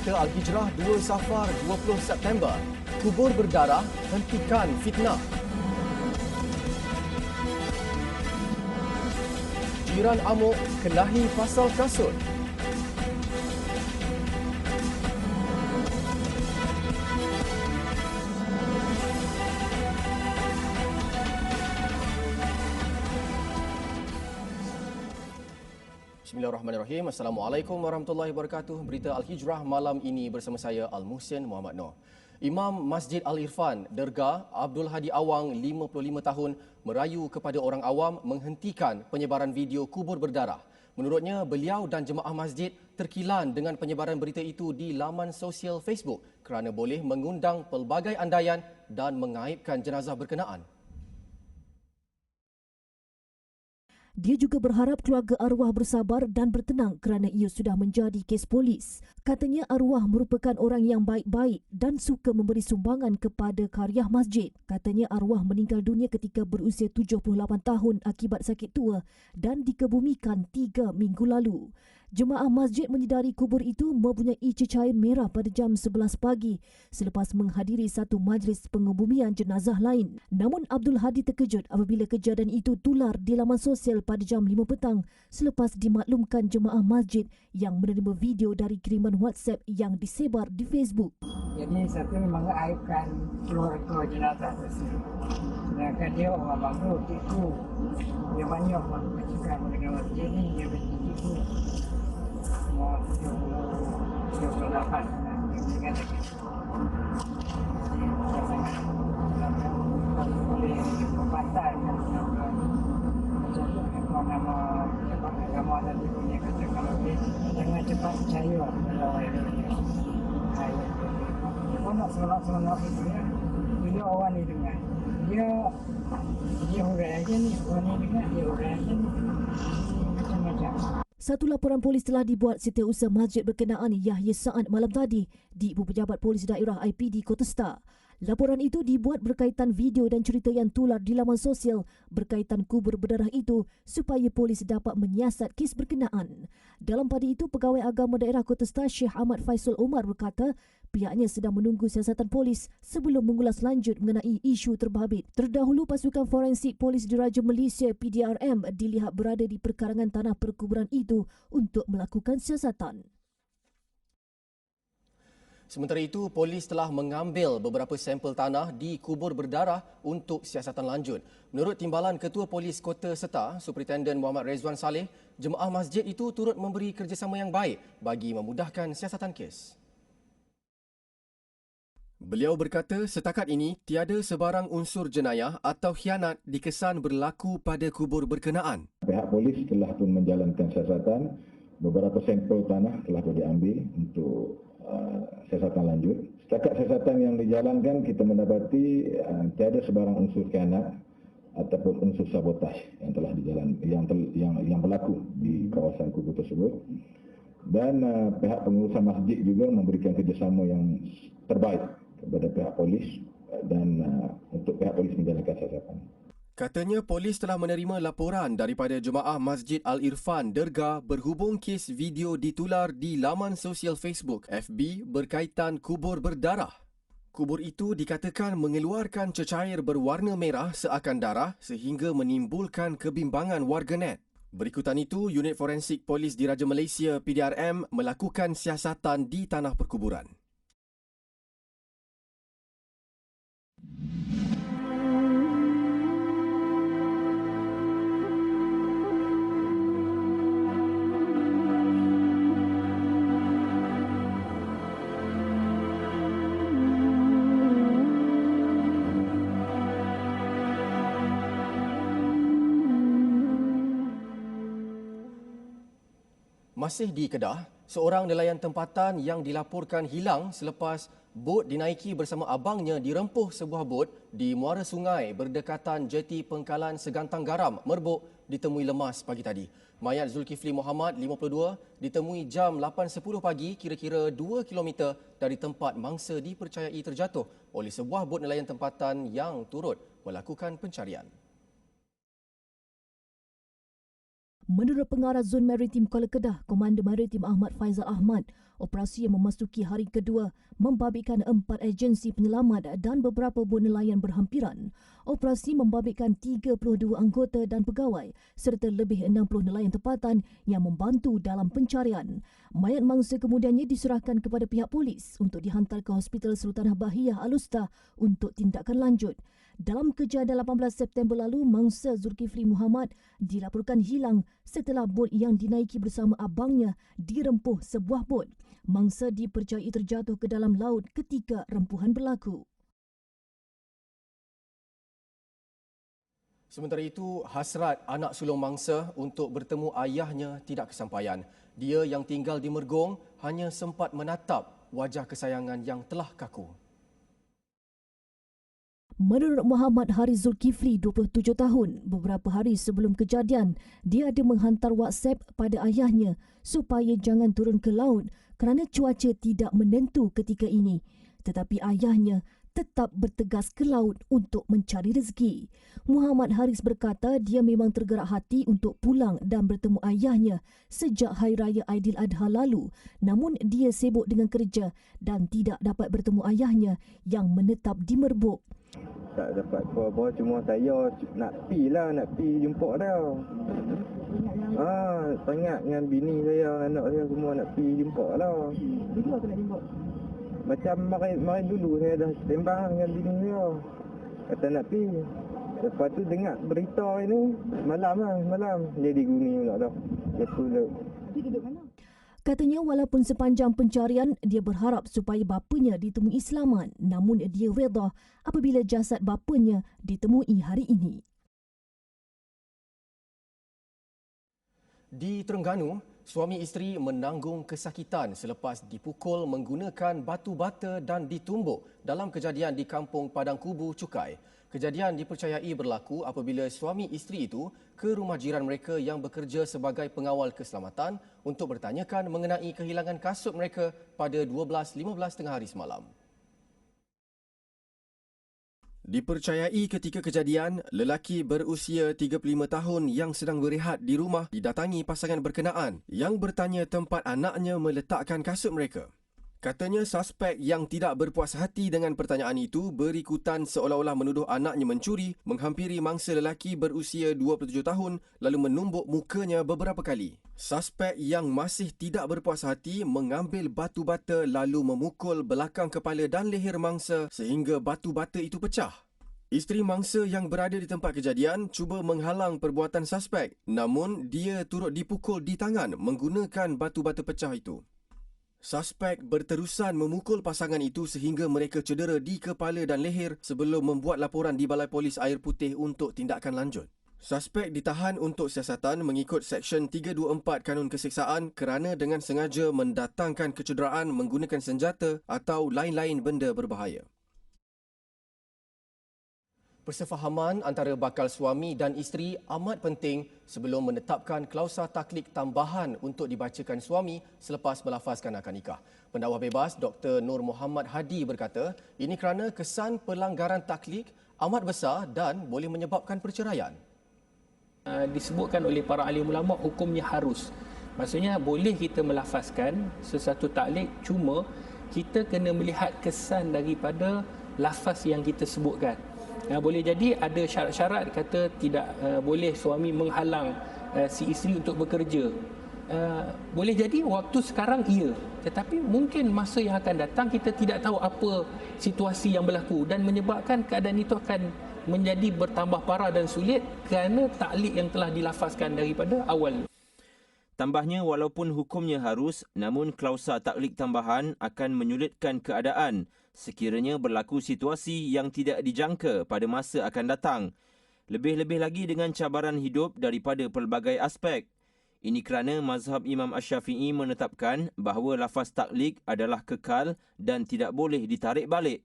Berita Al-Hijrah 2 Safar 20 September. Kubur berdarah, hentikan fitnah. Jiran amuk kelahi pasal kasut. Bismillahirrahmanirrahim. Assalamualaikum warahmatullahi wabarakatuh. Berita Al-Hijrah malam ini bersama saya Al-Muhsin Muhammad Noor. Imam Masjid Al-Irfan, Derga Abdul Hadi Awang, 55 tahun, merayu kepada orang awam menghentikan penyebaran video kubur berdarah. Menurutnya, beliau dan jemaah masjid terkilan dengan penyebaran berita itu di laman sosial Facebook kerana boleh mengundang pelbagai andaian dan mengaibkan jenazah berkenaan. Dia juga berharap keluarga arwah bersabar dan bertenang kerana ia sudah menjadi kes polis. Katanya arwah merupakan orang yang baik-baik dan suka memberi sumbangan kepada karya masjid. Katanya arwah meninggal dunia ketika berusia 78 tahun akibat sakit tua dan dikebumikan 3 minggu lalu. Jemaah masjid menyedari kubur itu mempunyai cecair merah pada jam 11 pagi selepas menghadiri satu majlis pengebumian jenazah lain. Namun Abdul Hadi terkejut apabila kejadian itu tular di laman sosial pada jam 5 petang selepas dimaklumkan jemaah masjid yang menerima video dari kiriman WhatsApp yang disebar di Facebook. Jadi satu memang mengaibkan keluarga jenazah tersebut. Sedangkan dia orang bagus itu. Dia banyak orang bercakap mengenai masjid ini, dia bercakap semua 78 dia mengatakan. Jadi saya sangat boleh membantai macam nama agama dan dunia kata kalau dia jangan cepat percaya kalau ada kau nak seronok itu ya. Bila orang ni dengar, dia orang aja ni, orang ni dengar dia orang aja ni, macam-macam. Satu laporan polis telah dibuat setiausaha masjid berkenaan Yahya Saad malam tadi di Ibu Pejabat Polis Daerah IPD Kota Star. Laporan itu dibuat berkaitan video dan cerita yang tular di laman sosial berkaitan kubur berdarah itu supaya polis dapat menyiasat kes berkenaan. Dalam pada itu, Pegawai Agama Daerah Kota Star Syekh Ahmad Faisal Omar berkata pihaknya sedang menunggu siasatan polis sebelum mengulas lanjut mengenai isu terbabit. Terdahulu, pasukan forensik Polis Diraja Malaysia PDRM dilihat berada di perkarangan tanah perkuburan itu untuk melakukan siasatan. Sementara itu, polis telah mengambil beberapa sampel tanah di kubur berdarah untuk siasatan lanjut. Menurut Timbalan Ketua Polis Kota Seta, Superintenden Muhammad Rezwan Saleh, jemaah masjid itu turut memberi kerjasama yang baik bagi memudahkan siasatan kes. Beliau berkata setakat ini tiada sebarang unsur jenayah atau khianat dikesan berlaku pada kubur berkenaan. Pihak polis telah pun menjalankan siasatan, beberapa sampel tanah telah diambil untuk siasatan lanjut. Setakat siasatan yang dijalankan, kita mendapati tiada sebarang unsur khianat ataupun unsur sabotaj yang telah yang berlaku di kawasan kubur tersebut. Dan pihak pengurusan masjid juga memberikan kerjasama yang terbaik kepada pihak polis dan untuk pihak polis menjalankan siasatan. Katanya polis telah menerima laporan daripada jemaah Masjid Al-Irfan Derga berhubung kes video ditular di laman sosial Facebook FB berkaitan kubur berdarah. Kubur itu dikatakan mengeluarkan cecair berwarna merah seakan darah sehingga menimbulkan kebimbangan warganet. Berikutan itu, Unit Forensik Polis Diraja Malaysia PDRM melakukan siasatan di tanah perkuburan. Masih di Kedah, seorang nelayan tempatan yang dilaporkan hilang selepas bot dinaiki bersama abangnya dirempuh sebuah bot di muara sungai berdekatan jeti Pengkalan Segantang Garam, Merbuk, ditemui lemas pagi tadi. Mayat Zulkifli Muhammad, 52, ditemui jam 8.10 pagi kira-kira 2 km dari tempat mangsa dipercayai terjatuh oleh sebuah bot nelayan tempatan yang turut melakukan pencarian. Menurut Pengarah Zon Maritim Kuala Kedah, Komander Maritim Ahmad Faizal Ahmad, Operasi yang memasuki hari kedua membabitkan 4 agensi penyelamat dan beberapa bot nelayan berhampiran. Operasi membabitkan 32 anggota dan pegawai serta lebih 60 nelayan tempatan yang membantu dalam pencarian. Mayat mangsa kemudiannya diserahkan kepada pihak polis untuk dihantar ke Hospital Sultanah Bahiyah Alusta untuk tindakan lanjut. Dalam kejadian 18 September lalu, mangsa Zulkifli Muhammad dilaporkan hilang setelah bot yang dinaiki bersama abangnya dirempuh sebuah bot. Mangsa dipercayai terjatuh ke dalam laut ketika rempuhan berlaku. Sementara itu, hasrat anak sulung mangsa untuk bertemu ayahnya tidak kesampaian. Dia yang tinggal di Mergong hanya sempat menatap wajah kesayangan yang telah kaku. Menurut Muhammad Haris Zulkifli, 27 tahun, beberapa hari sebelum kejadian, dia ada menghantar WhatsApp pada ayahnya supaya jangan turun ke laut kerana cuaca tidak menentu ketika ini. Tetapi ayahnya tetap bertegas ke laut untuk mencari rezeki. Muhammad Haris berkata dia memang tergerak hati untuk pulang dan bertemu ayahnya sejak Hari Raya Aidiladha lalu. Namun dia sibuk dengan kerja dan tidak dapat bertemu ayahnya yang menetap di Merbuk. Tak dapat apa-apa, cuma saya nak pi jumpa dia. Sangat dengan bini saya, anak saya semua nak pi jumpa lah. Dulu aku nak jumpa. Macam mari dulu saya dah sembang dengan bini saya. Kata nak pi. Lepas tu dengar berita ini malam dia diguni pula dah. Dia pulang. Dia duduk mana? Katanya walaupun sepanjang pencarian, dia berharap supaya bapanya ditemui selamat. Namun dia reda apabila jasad bapanya ditemui hari ini. Di Terengganu, suami isteri menanggung kesakitan selepas dipukul menggunakan batu bata dan ditumbuk dalam kejadian di Kampung Padang Kubu, Cukai. Kejadian dipercayai berlaku apabila suami isteri itu ke rumah jiran mereka yang bekerja sebagai pengawal keselamatan untuk bertanyakan mengenai kehilangan kasut mereka pada 12.15 tengah hari semalam. Dipercayai ketika kejadian, lelaki berusia 35 tahun yang sedang berehat di rumah didatangi pasangan berkenaan yang bertanya tempat anaknya meletakkan kasut mereka. Katanya suspek yang tidak berpuas hati dengan pertanyaan itu berikutan seolah-olah menuduh anaknya mencuri, menghampiri mangsa lelaki berusia 27 tahun lalu menumbuk mukanya beberapa kali. Suspek yang masih tidak berpuas hati mengambil batu bata lalu memukul belakang kepala dan leher mangsa sehingga batu bata itu pecah. Isteri mangsa yang berada di tempat kejadian cuba menghalang perbuatan suspek, namun dia turut dipukul di tangan menggunakan batu bata pecah itu. Suspek berterusan memukul pasangan itu sehingga mereka cedera di kepala dan leher sebelum membuat laporan di Balai Polis Air Putih untuk tindakan lanjut. Suspek ditahan untuk siasatan mengikut Seksyen 324 Kanun Keseksaan kerana dengan sengaja mendatangkan kecederaan menggunakan senjata atau lain-lain benda berbahaya. Persefahaman antara bakal suami dan isteri amat penting sebelum menetapkan klausa taklik tambahan untuk dibacakan suami selepas melafazkan akad nikah. Pendakwa bebas Dr. Nur Muhammad Hadi berkata, ini kerana kesan pelanggaran taklik amat besar dan boleh menyebabkan perceraian. Disebutkan oleh para alim ulama hukumnya harus. Maksudnya boleh kita melafazkan sesuatu taklik, cuma kita kena melihat kesan daripada lafaz yang kita sebutkan. Boleh jadi ada syarat-syarat kata tidak boleh suami menghalang si isteri untuk bekerja. Boleh jadi waktu sekarang iya, tetapi mungkin masa yang akan datang kita tidak tahu apa situasi yang berlaku dan menyebabkan keadaan itu akan menjadi bertambah parah dan sulit kerana taklik yang telah dilafazkan daripada awal. Tambahnya, walaupun hukumnya harus, namun klausa taklik tambahan akan menyulitkan keadaan sekiranya berlaku situasi yang tidak dijangka pada masa akan datang. Lebih-lebih lagi dengan cabaran hidup daripada pelbagai aspek. Ini kerana mazhab Imam Asy-Syafi'i menetapkan bahawa lafaz taklik adalah kekal dan tidak boleh ditarik balik.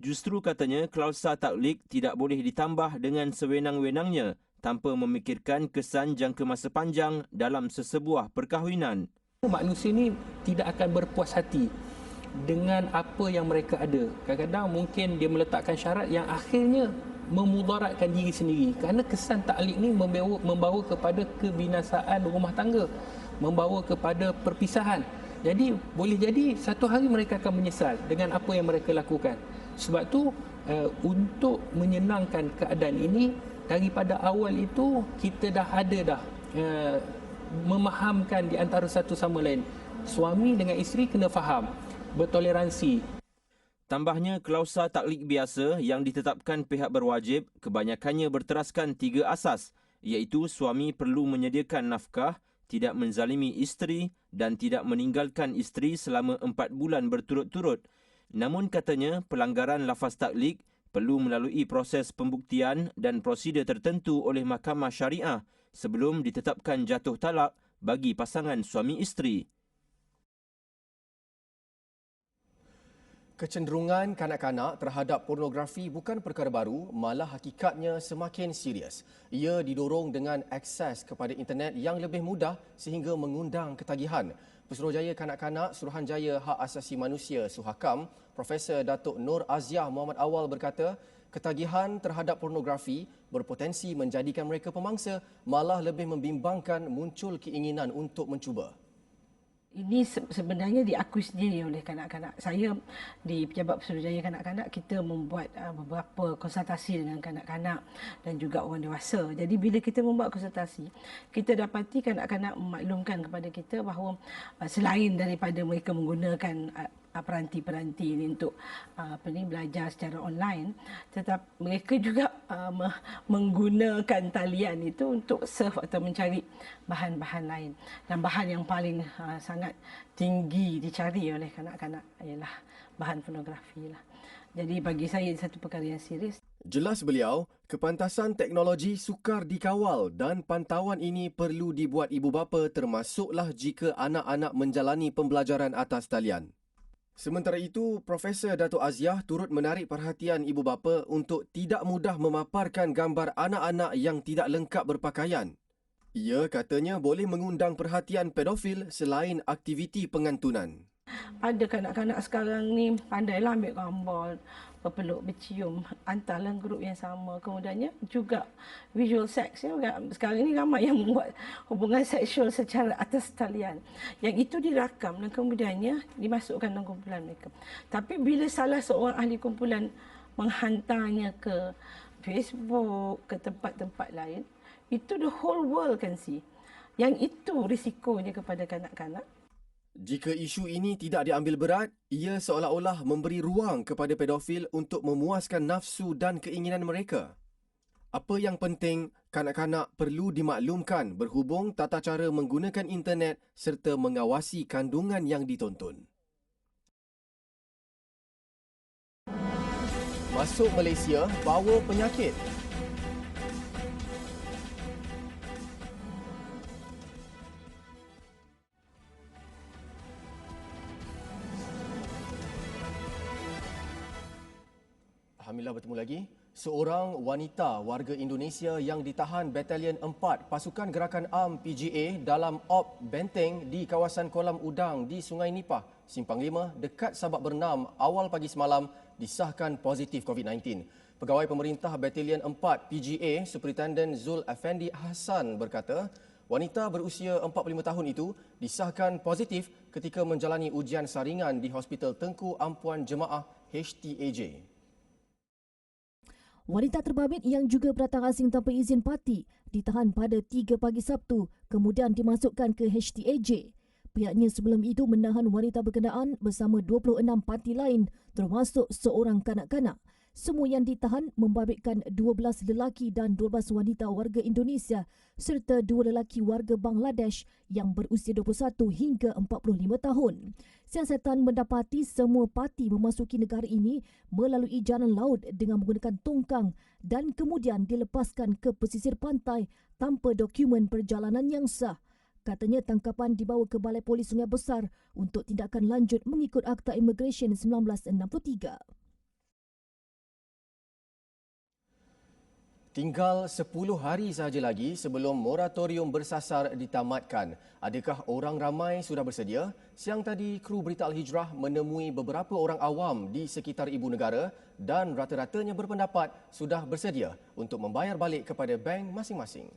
Justru katanya klausa taklik tidak boleh ditambah dengan sewenang-wenangnya tanpa memikirkan kesan jangka masa panjang dalam sesebuah perkahwinan. Manusia ini tidak akan berpuas hati dengan apa yang mereka ada. Kadang-kadang mungkin dia meletakkan syarat yang akhirnya memudaratkan diri sendiri. Kerana kesan taklik ni membawa kepada kebinasaan rumah tangga, membawa kepada perpisahan. Jadi boleh jadi satu hari mereka akan menyesal dengan apa yang mereka lakukan. Sebab tu untuk menyenangkan keadaan ini, daripada awal itu kita dah ada memahamkan di antara satu sama lain. Suami dengan isteri kena faham, bertoleransi. Tambahnya, klausa taklik biasa yang ditetapkan pihak berwajib kebanyakannya berteraskan 3 asas, iaitu suami perlu menyediakan nafkah, tidak menzalimi isteri dan tidak meninggalkan isteri selama 4 bulan berturut-turut. Namun katanya, pelanggaran lafaz taklik perlu melalui proses pembuktian dan prosedur tertentu oleh mahkamah syariah sebelum ditetapkan jatuh talak bagi pasangan suami isteri. Kecenderungan kanak-kanak terhadap pornografi bukan perkara baru, malah hakikatnya semakin serius. Ia didorong dengan akses kepada internet yang lebih mudah sehingga mengundang ketagihan. Pesuruhjaya Kanak-kanak Suruhanjaya Hak Asasi Manusia Suhakam, Profesor Datuk Nur Aziah Muhammad Awal berkata, ketagihan terhadap pornografi berpotensi menjadikan mereka pemangsa, malah lebih membimbangkan muncul keinginan untuk mencuba. Ini sebenarnya diakui sendiri oleh kanak-kanak. Saya di Pejabat Pesuruhjaya Kanak-kanak, kita membuat beberapa konsultasi dengan kanak-kanak dan juga orang dewasa. Jadi bila kita membuat konsultasi, kita dapati kanak-kanak memaklumkan kepada kita bahawa selain daripada mereka menggunakan peranti-peranti ini untuk belajar secara online, tetapi mereka juga menggunakan talian itu untuk surf atau mencari bahan-bahan lain. Dan bahan yang paling sangat tinggi dicari oleh kanak-kanak ialah bahan pornografi lah. Jadi bagi saya satu perkara yang serius. Jelas beliau, kepantasan teknologi sukar dikawal dan pantauan ini perlu dibuat ibu bapa termasuklah jika anak-anak menjalani pembelajaran atas talian. Sementara itu, Profesor Datuk Aziah turut menarik perhatian ibu bapa untuk tidak mudah memaparkan gambar anak-anak yang tidak lengkap berpakaian. Ia katanya boleh mengundang perhatian pedofil selain aktiviti pengantunan. Ada kanak-kanak sekarang ni pandailah ambil gambar, berpeluk, bercium, hantarlah grup yang sama. Kemudiannya juga visual sex. Sekarang ini ramai yang membuat hubungan seksual secara atas talian. Yang itu dirakam dan kemudiannya dimasukkan dalam kumpulan mereka. Tapi bila salah seorang ahli kumpulan menghantarnya ke Facebook, ke tempat-tempat lain, itu the whole world can see. Yang itu risikonya kepada kanak-kanak. Jika isu ini tidak diambil berat, ia seolah-olah memberi ruang kepada pedofil untuk memuaskan nafsu dan keinginan mereka. Apa yang penting, kanak-kanak perlu dimaklumkan berhubung tata cara menggunakan internet serta mengawasi kandungan yang ditonton. Masuk Malaysia bawa penyakit. Alhamdulillah bertemu lagi. Seorang wanita warga Indonesia yang ditahan Batalion 4 Pasukan Gerakan Am PGA dalam Op Benteng di kawasan kolam udang di Sungai Nipah, Simpang 5 dekat Sabak Bernam awal pagi semalam disahkan positif COVID-19. Pegawai Pemerintah Batalion 4 PGA Superintendent Zul Effendi Hassan berkata, wanita berusia 45 tahun itu disahkan positif ketika menjalani ujian saringan di Hospital Tengku Ampuan Jemaah HTAJ. Wanita terbabit yang juga beratang asing tanpa izin parti ditahan pada 3 pagi Sabtu kemudian dimasukkan ke HTAJ. Pihaknya sebelum itu menahan wanita berkenaan bersama 26 parti lain termasuk seorang kanak-kanak. Semua yang ditahan membabitkan 12 lelaki dan 12 wanita warga Indonesia serta 2 lelaki warga Bangladesh yang berusia 21 hingga 45 tahun. Siasatan mendapati semua parti memasuki negara ini melalui jalan laut dengan menggunakan tongkang dan kemudian dilepaskan ke pesisir pantai tanpa dokumen perjalanan yang sah. Katanya tangkapan dibawa ke Balai Polis Sungai Besar untuk tindakan lanjut mengikut Akta Immigration 1963. Tinggal 10 hari sahaja lagi sebelum moratorium bersasar ditamatkan. Adakah orang ramai sudah bersedia? Siang tadi, kru Berita Al-Hijrah menemui beberapa orang awam di sekitar ibu negara dan rata-ratanya berpendapat sudah bersedia untuk membayar balik kepada bank masing-masing.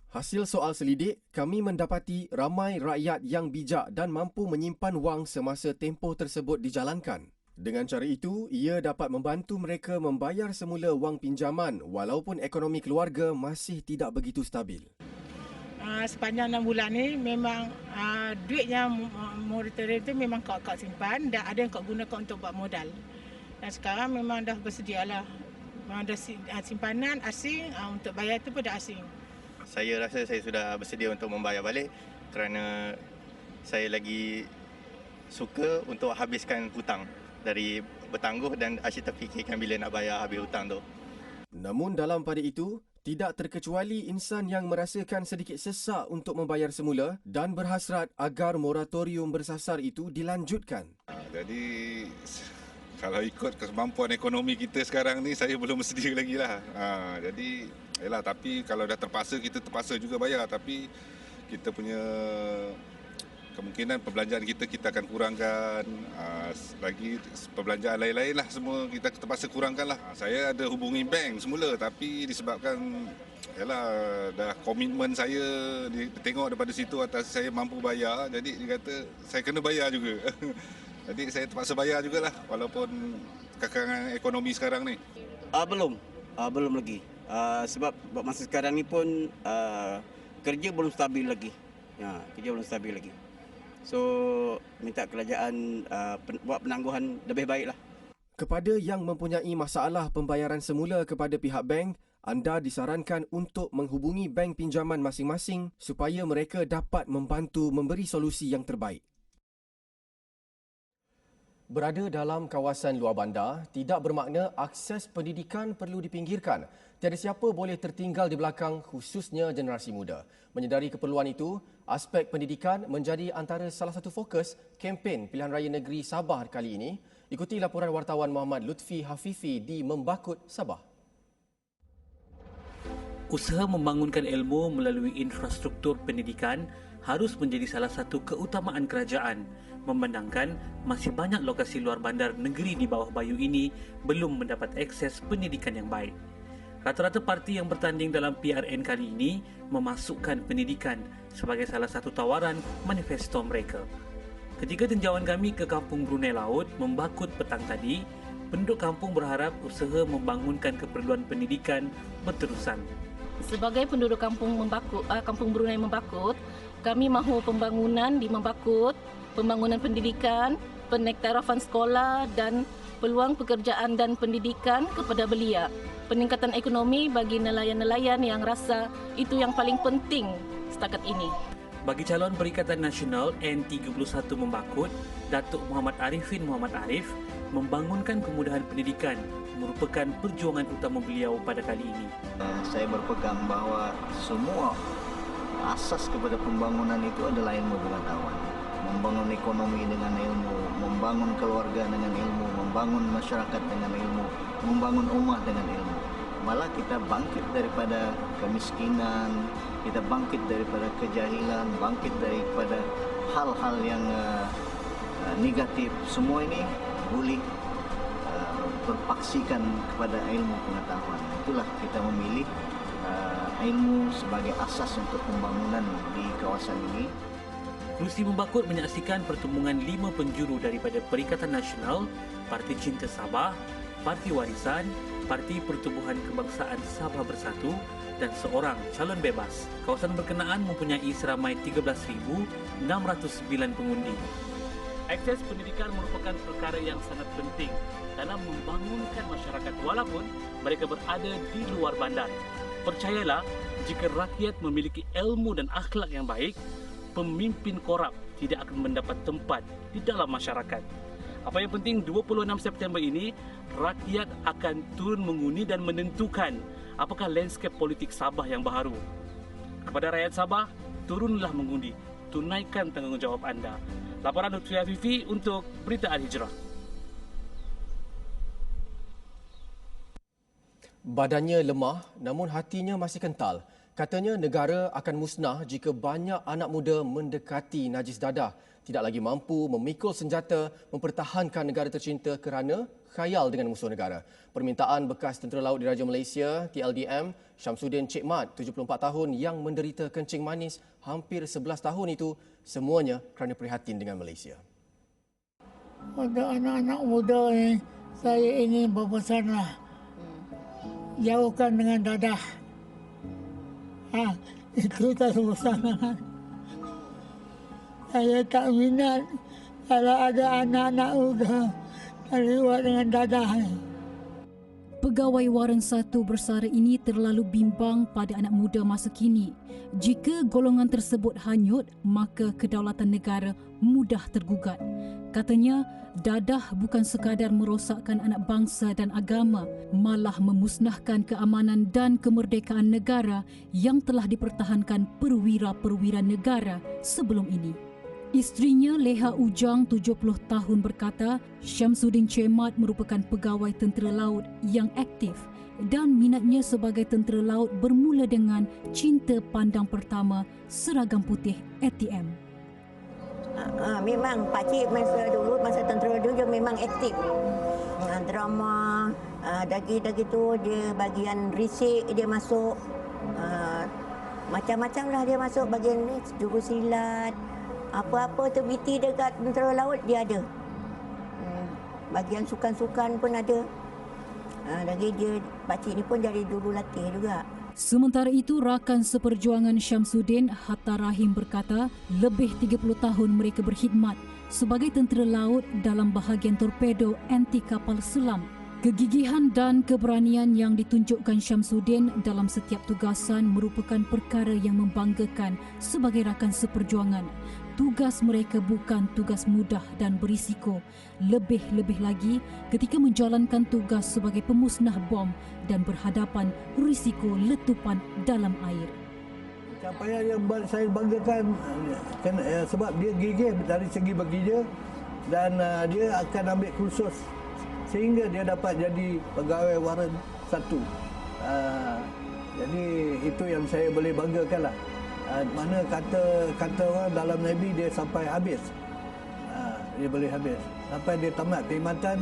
Hasil soal selidik, kami mendapati ramai rakyat yang bijak dan mampu menyimpan wang semasa tempoh tersebut dijalankan. Dengan cara itu, ia dapat membantu mereka membayar semula wang pinjaman walaupun ekonomi keluarga masih tidak begitu stabil. Sepanjang 6 bulan ni memang duit yang moratorium tu memang kau simpan dan ada yang kau gunakan untuk buat modal. Dan sekarang memang dah bersedialah. Memang dah simpanan asing, untuk bayar tu pun dah asing. Saya rasa saya sudah bersedia untuk membayar balik kerana saya lagi suka untuk habiskan hutang dari bertangguh dan asyik terfikirkan bila nak bayar habis hutang tu. Namun dalam pada itu, tidak terkecuali insan yang merasakan sedikit sesak untuk membayar semula dan berhasrat agar moratorium bersasar itu dilanjutkan. Jadi kalau ikut kemampuan ekonomi kita sekarang ni, saya belum bersedia lagi lah. Jadi, yalah, tapi kalau dah terpaksa, kita terpaksa juga bayar. Tapi kita punya kemungkinan perbelanjaan kita akan kurangkan. Lagi perbelanjaan lain-lain lah semua kita terpaksa kurangkan lah. Saya ada hubungi bank semula tapi disebabkan yalah, dah komitmen saya tengok daripada situ atas saya mampu bayar. Jadi dia kata saya kena bayar juga. Jadi saya terpaksa bayar jugalah walaupun kekangan ekonomi sekarang ni. Belum lagi. Sebab masa sekarang ni pun kerja belum stabil lagi. Kerja belum stabil lagi. So minta kerajaan buat penangguhan lebih baiklah. Kepada yang mempunyai masalah pembayaran semula kepada pihak bank, anda disarankan untuk menghubungi bank pinjaman masing-masing supaya mereka dapat membantu memberi solusi yang terbaik. Berada dalam kawasan luar bandar tidak bermakna akses pendidikan perlu dipinggirkan. Tiada siapa boleh tertinggal di belakang, khususnya generasi muda. Menyedari keperluan itu, aspek pendidikan menjadi antara salah satu fokus kempen Pilihan Raya Negeri Sabah kali ini. Ikuti laporan wartawan Muhammad Lutfi Hafifi di Membakut, Sabah. Usaha membangunkan ilmu melalui infrastruktur pendidikan harus menjadi salah satu keutamaan kerajaan, memandangkan masih banyak lokasi luar bandar negeri di bawah bayu ini belum mendapat akses pendidikan yang baik. Rata-rata parti yang bertanding dalam PRN kali ini memasukkan pendidikan sebagai salah satu tawaran manifesto mereka. Ketika tinjauan kami ke Kampung Brunei Laut, Membakut petang tadi, penduduk kampung berharap usaha membangunkan keperluan pendidikan berterusan. Sebagai penduduk Kampung Brunei Membakut, kami mahu pembangunan di Membakut, pembangunan pendidikan, penektarafan sekolah dan peluang pekerjaan dan pendidikan kepada belia. Peningkatan ekonomi bagi nelayan-nelayan yang rasa itu yang paling penting setakat ini. Bagi calon Perikatan Nasional N31 Membakut, Datuk Muhammad Arifin Muhammad Arif, membangunkan kemudahan pendidikan merupakan perjuangan utama beliau pada kali ini. Saya berpegang bahawa semua asas kepada pembangunan itu adalah ilmu pengetahuan. Membangun ekonomi dengan ilmu, membangun keluarga dengan ilmu, membangun masyarakat dengan ilmu, membangun umat dengan ilmu. Malah kita bangkit daripada kemiskinan, kita bangkit daripada kejahilan, bangkit daripada hal-hal yang negatif. Semua ini boleh berpaksikan kepada ilmu pengetahuan. Itulah kita memilih ilmu sebagai asas untuk pembangunan di kawasan ini. Kerusi Membakut menyaksikan pertemuan 5 penjuru daripada Perikatan Nasional, Parti Cinta Sabah, Parti Warisan, Parti Pertubuhan Kebangsaan Sabah Bersatu dan seorang calon bebas. Kawasan berkenaan mempunyai seramai 13,609 pengundi. Akses pendidikan merupakan perkara yang sangat penting dalam membangunkan masyarakat walaupun mereka berada di luar bandar. Percayalah, jika rakyat memiliki ilmu dan akhlak yang baik, pemimpin korup tidak akan mendapat tempat di dalam masyarakat. Apa yang penting, 26 September ini, rakyat akan turun mengundi dan menentukan apakah landscape politik Sabah yang baharu. Kepada rakyat Sabah, turunlah mengundi. Tunaikan tanggungjawab anda. Laporan Lutfi Hafifi untuk Berita Al-Hijrah. Badannya lemah namun hatinya masih kental. Katanya negara akan musnah jika banyak anak muda mendekati najis dadah, tidak lagi mampu memikul senjata mempertahankan negara tercinta kerana khayal dengan musuh negara. Permintaan bekas Tentera Laut Diraja Malaysia, TLDM, Syamsuddin Cik Mat, 74 tahun yang menderita kencing manis hampir 11 tahun itu, semuanya kerana prihatin dengan Malaysia. Untuk anak-anak muda ni, saya ingin berpesanlah, jauhkan dengan dadah. Itu tak pesanan. Saya tak minat kalau ada anak-anak muda terlibat dengan dadah ni. Pegawai Waran 1 bersara ini terlalu bimbang pada anak muda masa kini. Jika golongan tersebut hanyut, maka kedaulatan negara mudah tergugat. Katanya, dadah bukan sekadar merosakkan anak bangsa dan agama, malah memusnahkan keamanan dan kemerdekaan negara yang telah dipertahankan perwira-perwira negara sebelum ini. Isterinya Leha Ujang, 70 tahun berkata, Syamsuddin Cik Mat merupakan pegawai tentera laut yang aktif dan minatnya sebagai tentera laut bermula dengan cinta pandang pertama seragam putih ATM. Memang pakcik masa tentera dulu dia memang aktif. Drama, dagi-dagi tu dia bagian risik dia masuk. Macam-macam lah dia masuk bagian ni, jurusilat. Apa-apa aktiviti dekat tentera laut dia ada. Bagian sukan-sukan pun ada. Lagi dia, pakcik ni pun dari dulu latih juga. Sementara itu, rakan seperjuangan Syamsuddin, Hatta Rahim berkata, lebih 30 tahun mereka berkhidmat sebagai tentera laut dalam bahagian torpedo anti kapal selam. Kegigihan dan keberanian yang ditunjukkan Syamsuddin dalam setiap tugasan merupakan perkara yang membanggakan sebagai rakan seperjuangan. Tugas mereka bukan tugas mudah dan berisiko. Lebih-lebih lagi ketika menjalankan tugas sebagai pemusnah bom dan berhadapan risiko letupan dalam air. Capaian yang saya banggakan sebab dia gigih dari segi bekerja dan dia akan ambil kursus sehingga dia dapat jadi pegawai Waran 1. Jadi itu yang saya boleh banggakan lah. Mana kata orang dalam Navy dia sampai habis. Dia boleh habis. Sampai dia tamat perkhidmatan,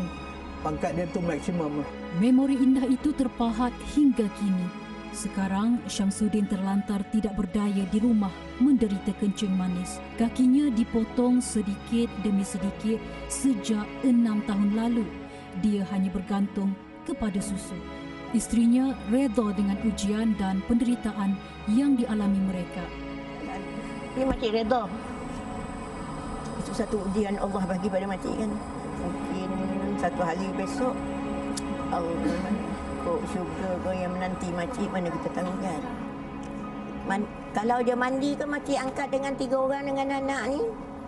pangkat dia tu maksimum. Memori indah itu terpahat hingga kini. Sekarang, Syamsuddin terlantar tidak berdaya di rumah menderita kencing manis. Kakinya dipotong sedikit demi sedikit sejak 6 tahun lalu. Dia hanya bergantung kepada susu. Isterinya redha dengan ujian dan penderitaan yang dialami mereka. Ini makcik redha. Itu satu ujian Allah bagi pada makcik kan. Mungkin satu hari besok kok syurga kau yang menanti makcik, mana kita tahu kan. Kalau dia mandi ke makcik angkat dengan 3 orang dengan anak ni,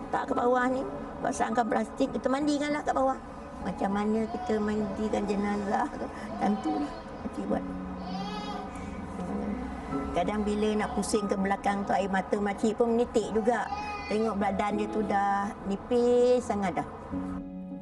tak ke bawah ni. Pasal angkat plastik, kita mandikanlah kat bawah. Macam mana kita mandikan jenazah, tentulah makcik buat. Kadang bila nak pusing ke belakang tu, air mata makcik pun menitik juga. Tengok badan dia tu dah nipis sangat dah.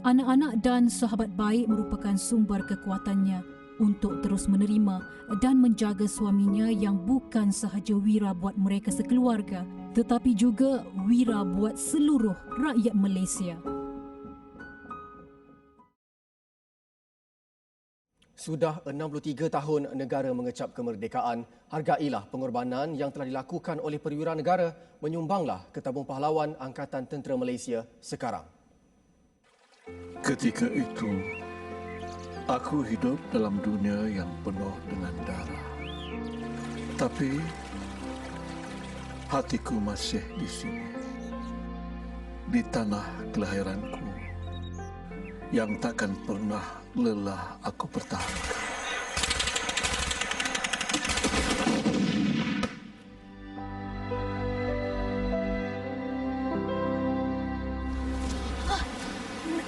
Anak-anak dan sahabat baik merupakan sumber kekuatannya untuk terus menerima dan menjaga suaminya yang bukan sahaja wira buat mereka sekeluarga, tetapi juga wira buat seluruh rakyat Malaysia. Sudah 63 tahun negara mengecap kemerdekaan, hargailah pengorbanan yang telah dilakukan oleh perwira negara, menyumbanglah ke tabung pahlawan Angkatan Tentera Malaysia sekarang. Ketika itu, aku hidup dalam dunia yang penuh dengan darah. Tapi, hatiku masih di sini, di tanah kelahiranku, yang takkan pernah lelah aku pertahankan.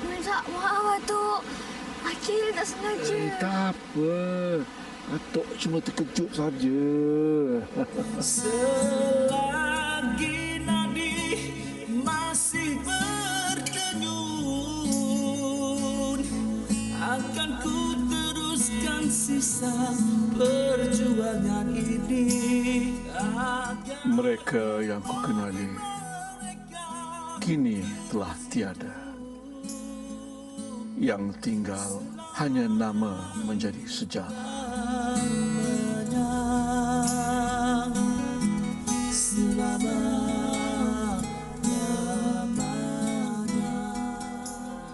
Minta maaf, Atuk. Akil tak sengaja. Tak apa. Atuk cuma terkejut saja. Selagi nadi masih berdenyut, akan ku teruskan sisa perjuangan ini. Mereka yang ku kenali kini telah tiada. yang tinggal hanya nama menjadi sejarah.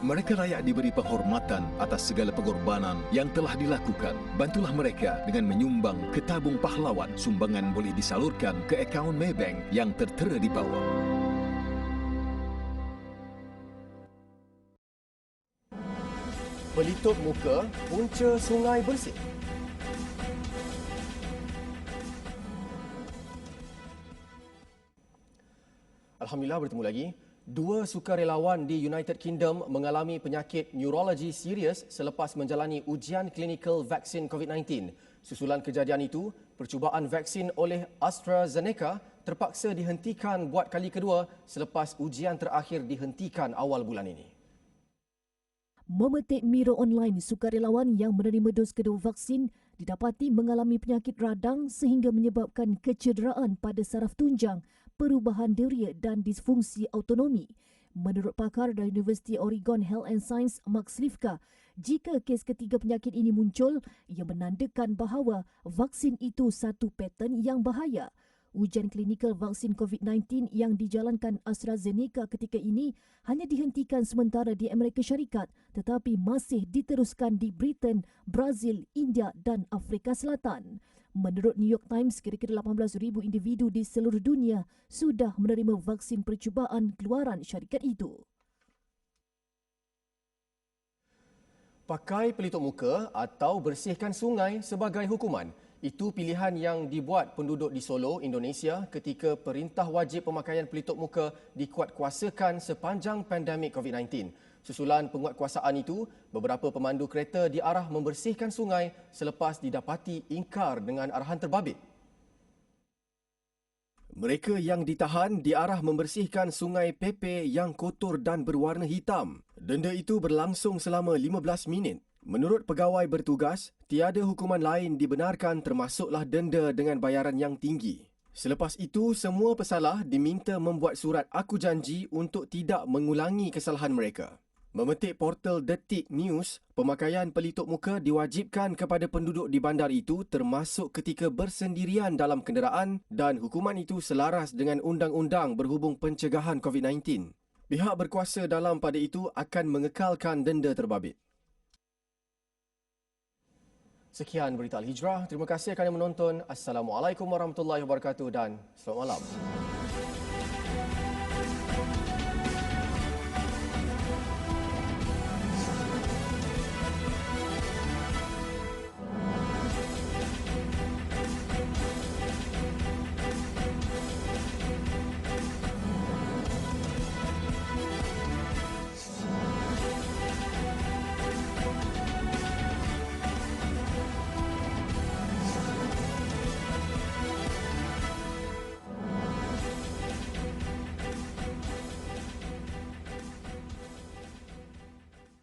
Mereka layak diberi penghormatan atas segala pengorbanan yang telah dilakukan. Bantulah mereka dengan menyumbang ke tabung pahlawan. Sumbangan boleh disalurkan ke akaun Maybank yang tertera di bawah. Pelitup muka, punca sungai bersih. Alhamdulillah bertemu lagi. 2 sukarelawan di United Kingdom mengalami penyakit neurologi serius selepas menjalani ujian klinikal vaksin COVID-19. Susulan kejadian itu, percubaan vaksin oleh AstraZeneca terpaksa dihentikan buat kali kedua selepas ujian terakhir dihentikan awal bulan ini. Memetik Miro Online, sukarelawan yang menerima dos kedua vaksin didapati mengalami penyakit radang sehingga menyebabkan kecederaan pada saraf tunjang, perubahan deria dan disfungsi autonomi. Menurut pakar dari Universiti Oregon Health and Science, Mark Slifka, jika kes ketiga penyakit ini muncul, ia menandakan bahawa vaksin itu satu pattern yang bahaya. Ujian klinikal vaksin COVID-19 yang dijalankan AstraZeneca ketika ini hanya dihentikan sementara di Amerika Syarikat tetapi masih diteruskan di Britain, Brazil, India dan Afrika Selatan. Menurut New York Times, kira-kira 18,000 individu di seluruh dunia sudah menerima vaksin percubaan keluaran syarikat itu. Pakai pelitup muka atau bersihkan sungai sebagai hukuman. Itu pilihan yang dibuat penduduk di Solo, Indonesia ketika perintah wajib pemakaian pelitup muka dikuatkuasakan sepanjang pandemik COVID-19. Susulan penguatkuasaan itu, beberapa pemandu kereta diarah membersihkan sungai selepas didapati ingkar dengan arahan terbabit. Mereka yang ditahan diarah membersihkan sungai Pepe yang kotor dan berwarna hitam. Denda itu berlangsung selama 15 minit. Menurut pegawai bertugas, tiada hukuman lain dibenarkan termasuklah denda dengan bayaran yang tinggi. Selepas itu, semua pesalah diminta membuat surat aku janji untuk tidak mengulangi kesalahan mereka. Memetik portal Detik News, pemakaian pelitup muka diwajibkan kepada penduduk di bandar itu termasuk ketika bersendirian dalam kenderaan dan hukuman itu selaras dengan undang-undang berhubung pencegahan COVID-19. Pihak berkuasa dalam pada itu akan mengekalkan denda terbabit. Sekian berita Al-Hijrah. Terima kasih kerana menonton. Assalamualaikum warahmatullahi wabarakatuh dan selamat malam.